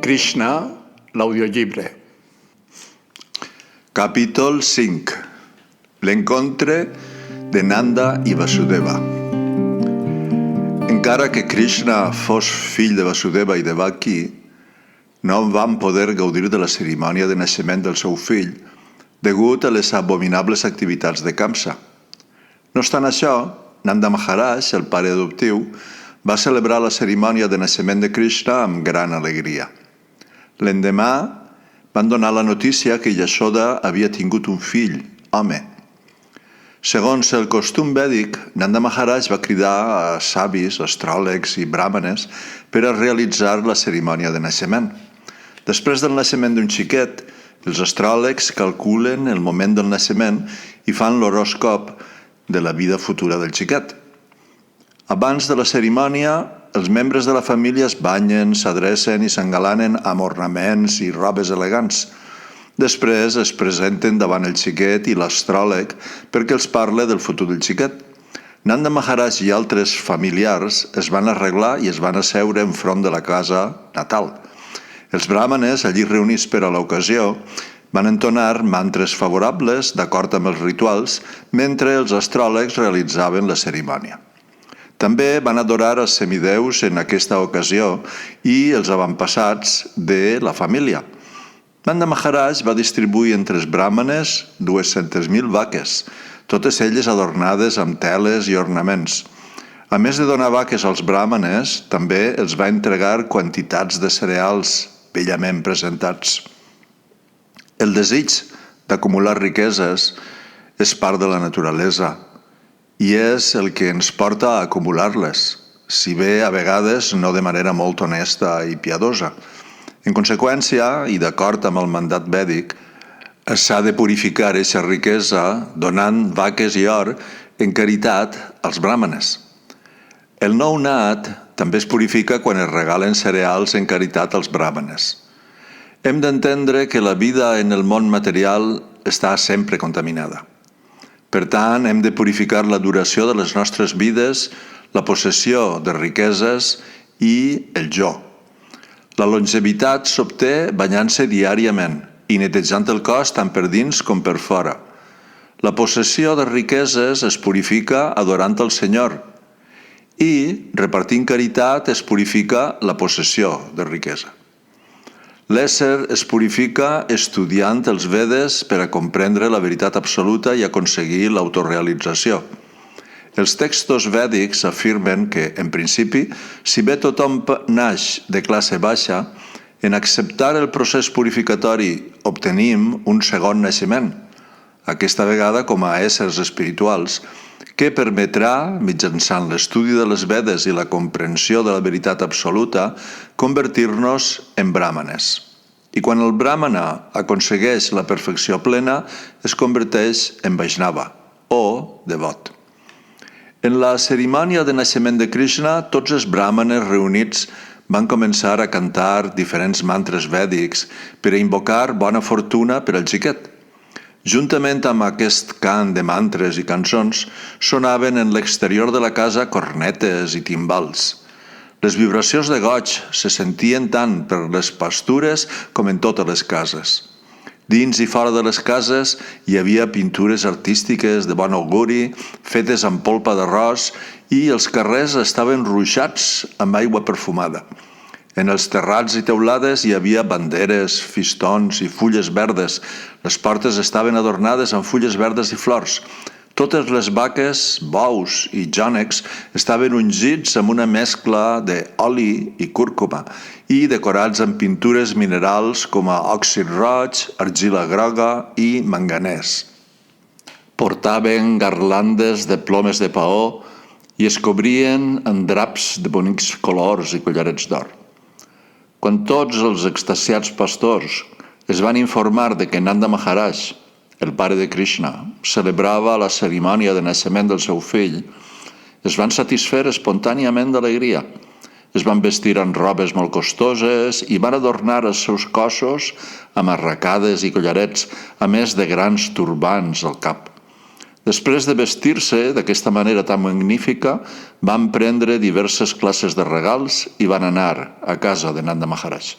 Krishna, l'audiollibre. Capítol 5. L'encontre de Nanda i Vasudeva. Encara que Krishna fos fill de Vasudeva i Devaki, no van poder gaudir de la cerimònia de naixement del seu fill degut a les abominables activitats de Kamsa. No obstant això, Nanda Maharaj, el pare adoptiu, va celebrar la cerimònia de naixement de Krishna amb gran alegria. L'endemà van donar la notícia que Yashoda havia tingut un fill, home. Segons el costum vèdic, Nanda Maharaj va cridar a savis, astròlegs i bràhmanes per a realitzar la cerimònia de naixement. Després del naixement d'un xiquet, els astròlegs calculen el moment del naixement i fan l'horòscop de la vida futura del xiquet. Abans de la cerimònia, els membres de la família es banyen, s'adrecen i s'engalanen amb ornaments i robes elegants. Després es presenten davant el xiquet i l'astròleg perquè els parla del futur del xiquet. Nanda Maharaj i altres familiars es van arreglar i es van asseure enfront de la casa natal. Els bràhmanes, allí reunits per a l'ocasió, van entonar mantres favorables d'acord amb els rituals mentre els astròlegs realitzaven la cerimònia. També van adorar els semideus en aquesta ocasió i els avantpassats de la família. Nanda Maharaj va distribuir entre els bràhmanes 200.000 vaques, totes elles adornades amb teles i ornaments. A més de donar vaques als bràhmanes, també els va entregar quantitats de cereals bellament presentats. El desig d'acumular riqueses és part de la naturalesa i és el que ens porta a acumular-les, si bé a vegades no de manera molt honesta i piadosa. En conseqüència, i d'acord amb el mandat vèdic, s'ha de purificar aquesta riquesa donant vaques i or en caritat als bràhmanes. El nounat també es purifica quan es regalen cereals en caritat als bràhmanes. Hem d'entendre que la vida en el món material està sempre contaminada. Per tant, hem de purificar la duració de les nostres vides, la possessió de riqueses i el jo. La longevitat s'obté banyant-se diàriament i netejant el cos tant per dins com per fora. La possessió de riqueses es purifica adorant el Senyor i, repartint caritat, es purifica la possessió de riquesa. L'ésser es purifica estudiant els Vedes per a comprendre la veritat absoluta i aconseguir l'autorealització. Els textos vèdics afirmen que, en principi, si bé tothom naix de classe baixa, en acceptar el procés purificatori obtenim un segon naixement, aquesta vegada com a éssers espirituals, que permetrà, mitjançant l'estudi de les Vedes i la comprensió de la veritat absoluta, convertir-nos en bràhmanes. I quan el bràhmana aconsegueix la perfecció plena, es converteix en Vaishnava, o devot. En la cerimònia de naixement de Krishna, tots els bràhmanes reunits van començar a cantar diferents mantres vèdics per a invocar bona fortuna per al xiquet. Juntament amb aquest cant de mantres i cançons, sonaven en l'exterior de la casa cornetes i timbals. Les vibracions de goig se sentien tant per les pastures com en totes les cases. Dins i fora de les cases hi havia pintures artístiques de bon auguri, fetes amb polpa d'arròs, i els carrers estaven ruixats amb aigua perfumada. En els terrats i teulades hi havia banderes, fistons i fulles verdes. Les portes estaven adornades amb fulles verdes i flors. Totes les vaques, bous i jònecs estaven ungits amb una mescla d'oli i cúrcuma i decorats amb pintures minerals com a òxid roig, argila groga i manganès. Portaven garlandes de plomes de paó i es cobrien amb draps de bonics colors i collarets d'or. Quan tots els extasiats pastors es van informar de que Nanda Maharaj, el pare de Krishna, celebrava la cerimònia de naixement del seu fill, es van satisfer espontàniament d'alegria. Es van vestir amb robes molt costoses i van adornar els seus cossos amb arracades i collarets, a més de grans turbants al cap. Després de vestir-se d'aquesta manera tan magnífica, van prendre diverses classes de regals i van anar a casa de Nanda Maharaj.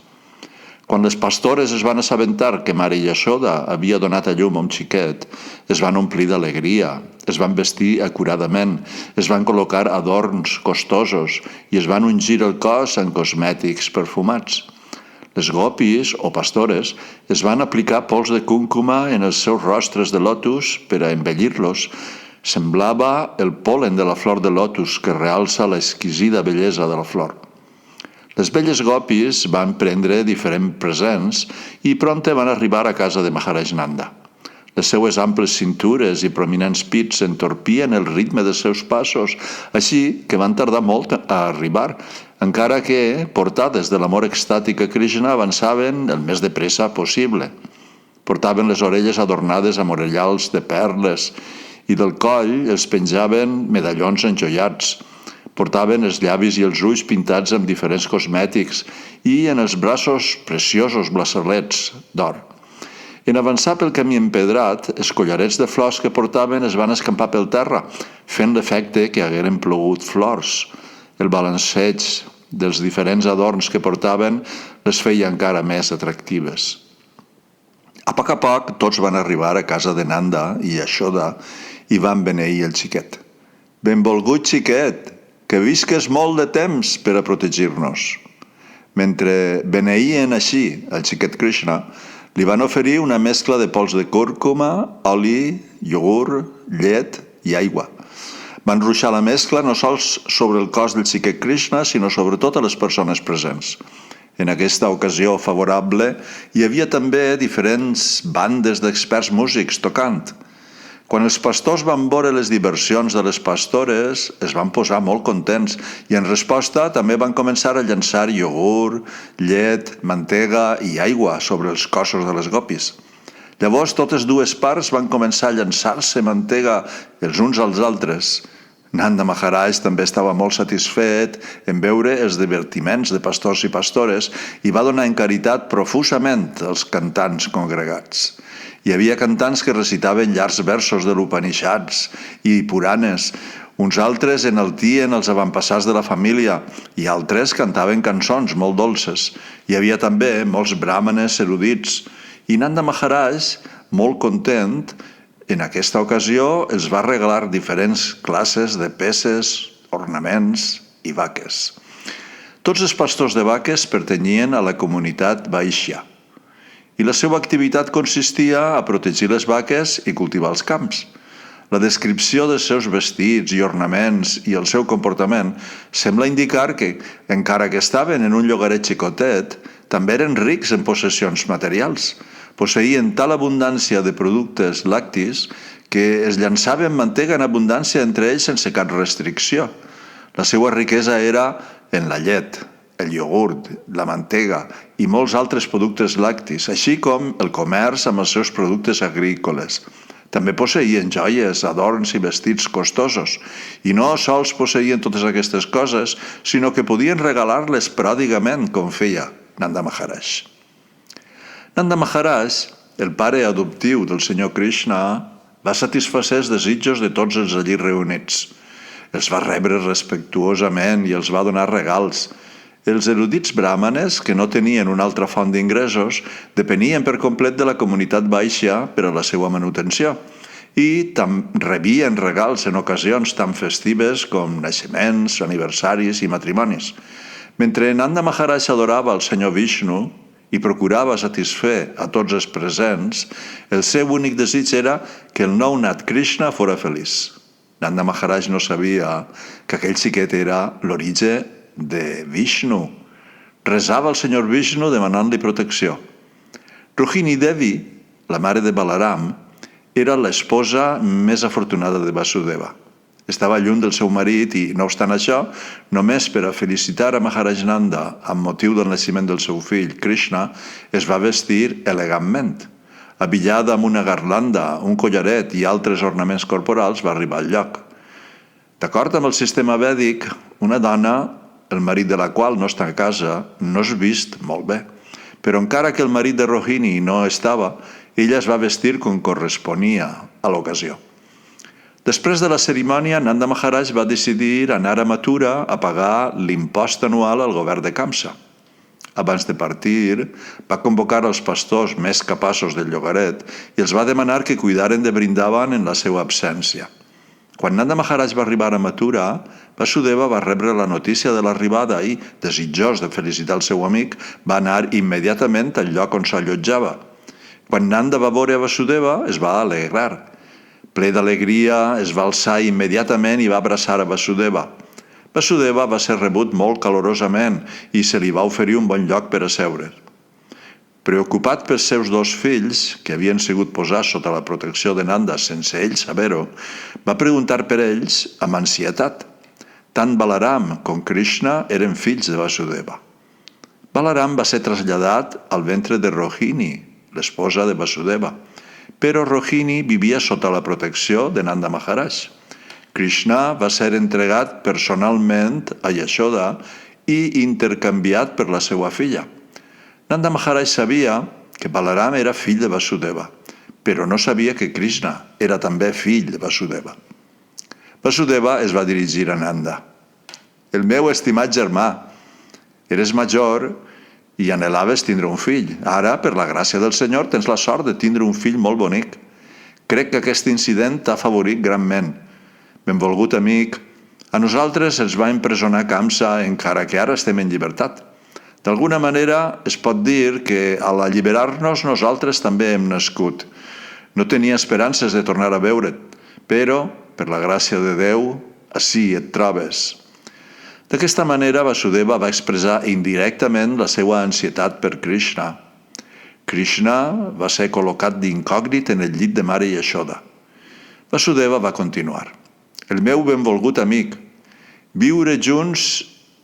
Quan les pastores es van assabentar que mare Yashoda havia donat a llum a un xiquet, es van omplir d'alegria, es van vestir acuradament, es van col·locar adorns costosos i es van ungir el cos amb cosmètics perfumats. Les gopis, o pastores, es van aplicar pols de cúrcuma en els seus rostres de lotus per a embellir-los. Semblava el pol·len de la flor de lotus que realça l'exquisida bellesa de la flor. Les belles gopis van prendre diferents presents i prompte van arribar a casa de Maharaj Nanda. Les seues amples cintures i prominents pits entorpien el ritme dels seus passos, així que van tardar molt a arribar, encara que, portades de l'amor extàtic a Krishna, avançaven el més de pressa possible. Portaven les orelles adornades amb orellals de perles i del coll els penjaven medallons enjoiats. Portaven els llavis i els ulls pintats amb diferents cosmètics i en els braços preciosos braçalets d'or. En avançar pel camí empedrat, els collarets de flors que portaven es van escampar pel terra, fent l'efecte que hagueren plogut flors. El balanceig dels diferents adorns que portaven les feia encara més atractives. A poc, tots van arribar a casa de Nanda i Yashoda i van beneir el xiquet. «Benvolgut xiquet, que visques molt de temps per a protegir-nos». Mentre beneïen així el xiquet Krishna, li van oferir una mescla de pols de cúrcuma, oli, iogurt, llet i aigua. Van ruixar la mescla no sols sobre el cos del xiquet Krishna, sinó sobre totes les persones presents. En aquesta ocasió favorable hi havia també diferents bandes d'experts músics tocant. Quan els pastors van veure les diversions de les pastores, es van posar molt contents i en resposta també van començar a llançar iogurt, llet, mantega i aigua sobre els cossos de les gopis. Llavors totes dues parts van començar a llançar-se mantega els uns als altres. Nanda Maharaj també estava molt satisfet en veure els divertiments de pastors i pastores i va donar en caritat profusament als cantants congregats. Hi havia cantants que recitaven llargs versos de l'Upanishads i Puranes, uns altres enaltien els avantpassats de la família i altres cantaven cançons molt dolces. Hi havia també molts bràhmanes erudits i Nanda Maharaj, molt content, en aquesta ocasió els va regalar diferents classes de peces, ornaments i vaques. Tots els pastors de vaques pertanyien a la comunitat Vaishya i la seva activitat consistia a protegir les vaques i cultivar els camps. La descripció dels seus vestits i ornaments i el seu comportament sembla indicar que, encara que estaven en un llogaret xicotet, també eren rics en possessions materials. Posseïen tal abundància de productes lactis que es llançaven mantega en abundància entre ells sense cap restricció. La seva riquesa era en la llet, el iogurt, la mantega i molts altres productes lactis, així com el comerç amb els seus productes agrícoles. També posseïen joies, adorns i vestits costosos, i no sols posseïen totes aquestes coses, sinó que podien regalar-les pròdigament, com feia Nanda Maharaj. Nanda Maharaj, el pare adoptiu del senyor Krishna, va satisfer els desitjos de tots els allí reunits. Els va rebre respectuosament i els va donar regals. Els erudits bràhmanes, que no tenien una altra font d'ingressos, depenien per complet de la comunitat Vaishya per a la seva manutenció i rebien regals en ocasions tan festives com naixements, aniversaris i matrimonis. Mentre Nanda Maharaj adorava el senyor Vishnu i procurava satisfer a tots els presents, el seu únic desig era que el nounat Krishna fora feliç. Nanda Maharaj no sabia que aquell xiquet era l'origen de Vishnu. Resava al senyor Vishnu demanant-li protecció. Rohini Devi, la mare de Balaram, era l'esposa més afortunada de Vasudeva. Estava lluny del seu marit i, no obstant això, només per a felicitar a Maharaj Nanda amb motiu del naixement del seu fill, Krishna, es va vestir elegantment. Abillada amb una garlanda, un collaret i altres ornaments corporals, va arribar al lloc. D'acord amb el sistema vèdic, una dona, el marit de la qual no està a casa, no és vist molt bé. Però encara que el marit de Rohini no estava, ella es va vestir com corresponia a l'ocasió. Després de la cerimònia, Nanda Maharaj va decidir anar a Mathura a pagar l'impost anual al govern de Kamsa. Abans de partir, va convocar els pastors més capaços del llogaret i els va demanar que cuidaren de Vrindavan en la seva absència. Quan Nanda Maharaj va arribar a Mathura, Vasudeva va rebre la notícia de l'arribada i, desitjós de felicitar el seu amic, va anar immediatament al lloc on s'allotjava. Quan Nanda va veure a Vasudeva, es va alegrar. Ple d'alegria, es va alçar immediatament i va abraçar a Vasudeva. Vasudeva va ser rebut molt calorosament i se li va oferir un bon lloc per a seure. Preocupat pels seus dos fills, que havien sigut posats sota la protecció de Nanda sense ell saber-ho, va preguntar per ells amb ansietat. Tant Balaram com Krishna eren fills de Vasudeva. Balaram va ser traslladat al ventre de Rohini, l'esposa de Vasudeva, però Rohini vivia sota la protecció de Nanda Maharaj. Krishna va ser entregat personalment a Yashoda i intercanviat per la seva filla. Nanda Maharaj sabia que Balaram era fill de Vasudeva, però no sabia que Krishna era també fill de Vasudeva. Vasudeva es va dirigir a Nanda. El meu estimat germà, eres major i anhelaves tindre un fill. Ara, per la gràcia del Senyor, tens la sort de tindre un fill molt bonic. Crec que aquest incident t'ha afavorit granment. Benvolgut amic, a nosaltres ens va empresonar Kamsa encara que ara estem en llibertat. D'alguna manera es pot dir que a l'alliberar-nos nosaltres també hem nascut. No tenia esperances de tornar a veure't, però, per la gràcia de Déu, ací et trobes. D'aquesta manera, Vasudeva va expressar indirectament la seva ansietat per Krishna. Krishna va ser col·locat d'incògnit en el llit de mare Yashoda. Vasudeva va continuar. El meu benvolgut amic, viure junts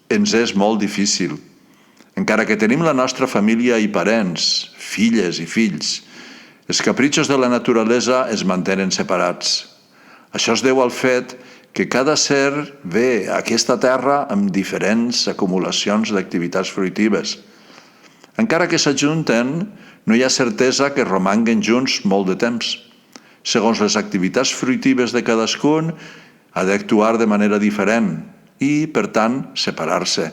ens és molt difícil. Encara que tenim la nostra família i parents, filles i fills, els capritxos de la naturalesa es mantenen separats. Això es deu al fet que cada ser ve a aquesta terra amb diferents acumulacions d'activitats fruitives. Encara que s'ajunten, no hi ha certesa que romanguen junts molt de temps. Segons les activitats fruitives de cadascun, ha d'actuar de manera diferent i, per tant, separar-se.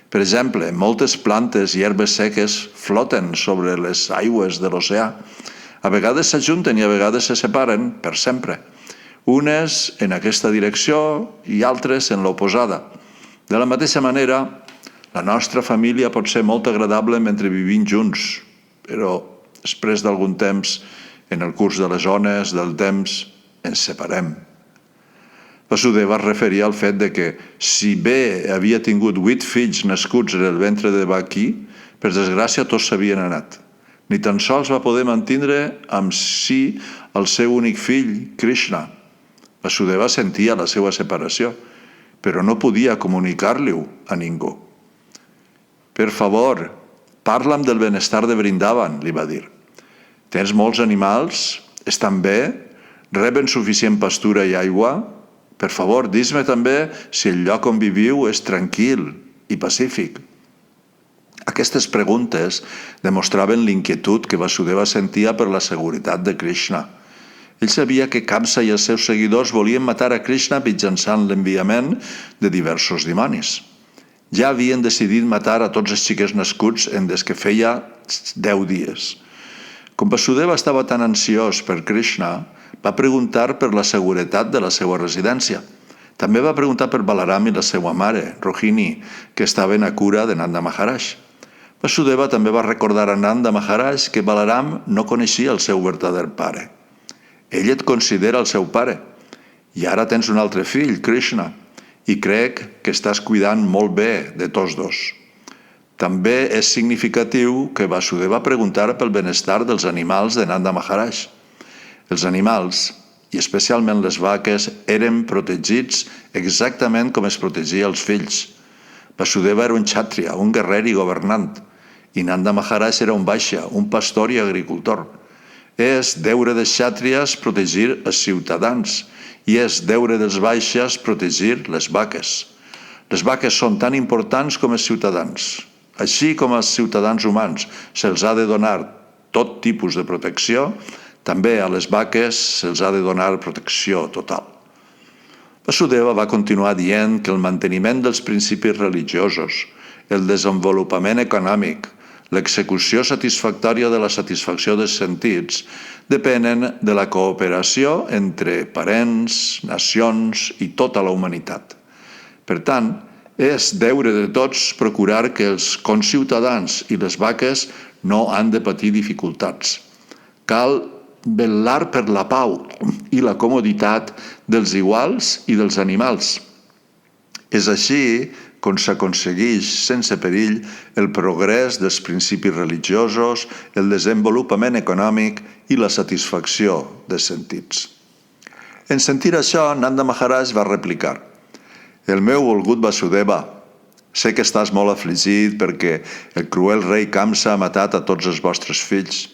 Per exemple, moltes plantes i herbes seques floten sobre les aigües de l'oceà. A vegades s'ajunten i a vegades se separen per sempre. Unes en aquesta direcció i altres en l'oposada. De la mateixa manera, la nostra família pot ser molt agradable mentre vivim junts, però després d'algun temps, en el curs de les ones del temps, ens separem. Vasudeva es referia al fet de que, si bé havia tingut 8 fills nascuts en el ventre de Devaki, per desgràcia tots s'havien anat. Ni tan sols va poder mantindre amb si el seu únic fill, Krishna. Vasudeva sentia la seva separació, però no podia comunicar-li-ho a ningú. Per favor, parla'm del benestar de Vrindavan, li va dir. Tens molts animals? Estan bé? Reben suficient pastura i aigua? Per favor, dis-me també si el lloc on viviu és tranquil i pacífic. Aquestes preguntes demostraven l'inquietud que Vasudeva sentia per la seguretat de Krishna. Ell sabia que Kamsa i els seus seguidors volien matar a Krishna mitjançant l'enviament de diversos dimonis. Ja havien decidit matar a tots els xiquets nascuts en des que feia 10 dies. Com Vasudeva estava tan ansiós per Krishna, va preguntar per la seguretat de la seva residència. També va preguntar per Balaram i la seva mare, Rohini, que estaven a cura de Nanda Maharaj. Vasudeva també va recordar a Nanda Maharaj que Balaram no coneixia el seu verdader pare. Ell et considera el seu pare, i ara tens un altre fill, Krishna, i crec que estàs cuidant molt bé de tots dos. També és significatiu que Vasudeva preguntara pel benestar dels animals de Nanda Maharaj. Els animals, i especialment les vaques, eren protegits exactament com es protegia els fills. Vasudeva era un kshatriya, un guerrer i governant, i Nanda Maharaj era un vaixya, un pastor i agricultor. És deure dels kshatriyas protegir els ciutadans i és deure dels vaixyas protegir les vaques. Les vaques són tan importants com els ciutadans. Així com als ciutadans humans se'ls ha de donar tot tipus de protecció, també a les vaques se'ls ha de donar protecció total. Vasudeva va continuar dient que el manteniment dels principis religiosos, el desenvolupament econòmic, l'execució satisfactòria de la satisfacció dels sentits depenen de la cooperació entre parents, nacions i tota la humanitat. Per tant, és deure de tots procurar que els conciutadans i les vaques no han de patir dificultats. Cal vetllar per la pau i la comoditat dels iguals i dels animals. És així com s'aconsegueix sense perill el progrés dels principis religiosos, el desenvolupament econòmic i la satisfacció dels sentits. En sentir això, Nanda Maharaj va replicar: «El meu volgut Vasudeva, sé que estàs molt afligit perquè el cruel rei Kamsa ha matat a tots els vostres fills.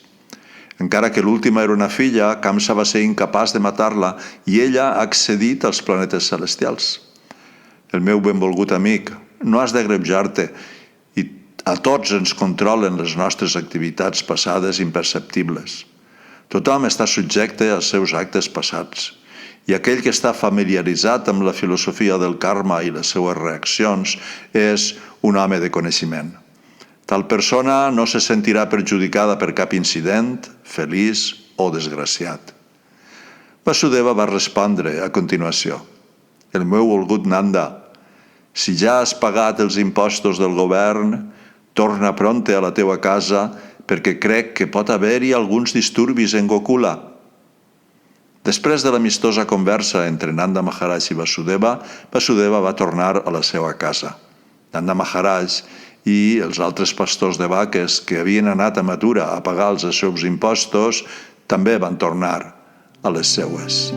Encara que l'última era una filla, Kamsa va ser incapaç de matar-la i ella ha accedit als planetes celestials. El meu benvolgut amic, no has de greujar-te i a tots ens controlen les nostres activitats passades imperceptibles. Tothom està subjecte als seus actes passats i aquell que està familiaritzat amb la filosofia del karma i les seues reaccions és un home de coneixement. Tal persona no se sentirà perjudicada per cap incident, feliç o desgraciat». Vasudeva va respondre a continuació: «El meu volgut Nanda, si ja has pagat els impostos del govern, torna prompte a la teua casa perquè crec que pot haver-hi alguns disturbis en Gokula». Després de l'amistosa conversa entre Nanda Maharaj i Vasudeva, Vasudeva va tornar a la seva casa. Nanda Maharaj i els altres pastors de vaques que havien anat a Mathura a pagar els seus impostos també van tornar a les seues.